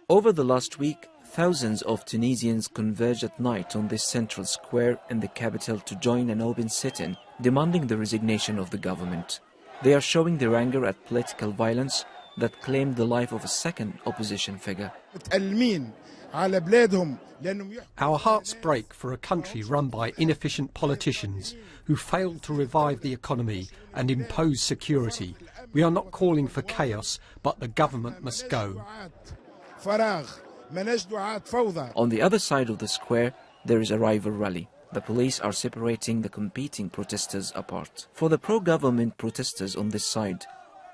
Over the last week, thousands of Tunisians converged at night on this central square in the capital to join an open sit-in demanding the resignation of the government. They are showing their anger at political violence that claimed the life of a second opposition figure. Our hearts break for a country run by inefficient politicians who failed to revive the economy and impose security. We are not calling for chaos, but the government must go. On the other side of the square, there is a rival rally. The police are separating the competing protesters apart. For the pro-government protesters on this side,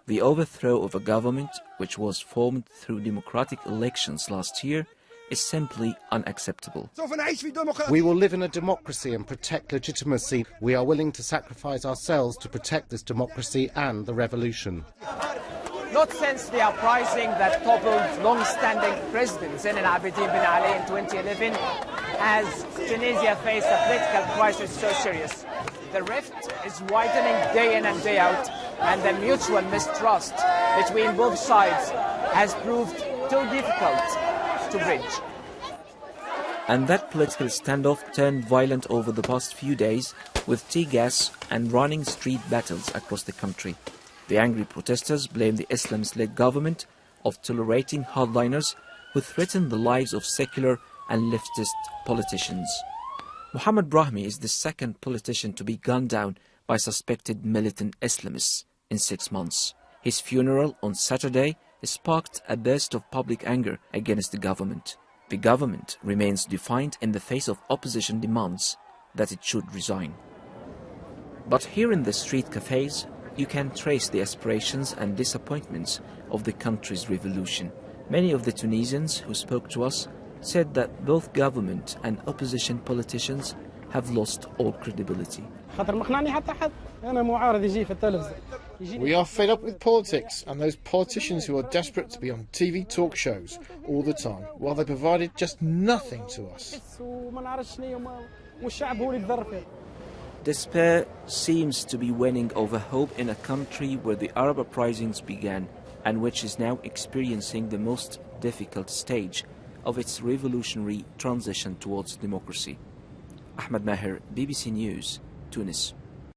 the overthrow of a government which was formed through democratic elections last year is simply unacceptable. We will live in a democracy and protect legitimacy. We are willing to sacrifice ourselves to protect this democracy and the revolution. Not since the uprising that toppled long-standing President Zain al-Abidine bin Ali in 2011 has Tunisia faced a political crisis so serious. The rift is widening day in and day out, and the mutual mistrust between both sides has proved too difficult to bridge. And that political standoff turned violent over the past few days with tear gas and running street battles across the country. The angry protesters blame the Islamist-led government of tolerating hardliners who threaten the lives of secular and leftist politicians. Mohammed Brahmi is the second politician to be gunned down by suspected militant Islamists in 6 months. His funeral on Saturday sparked a burst of public anger against the government. The government remains defiant in the face of opposition demands that it should resign. But here in the street cafes, you can trace the aspirations and disappointments of the country's revolution. Many of the Tunisians who spoke to us said that both government and opposition politicians have lost all credibility. We are fed up with politics and those politicians who are desperate to be on TV talk shows all the time, while they provided just nothing to us. Despair seems to be winning over hope in a country where the Arab uprisings began and which is now experiencing the most difficult stage of its revolutionary transition towards democracy. Ahmed Maher, BBC News, Tunis.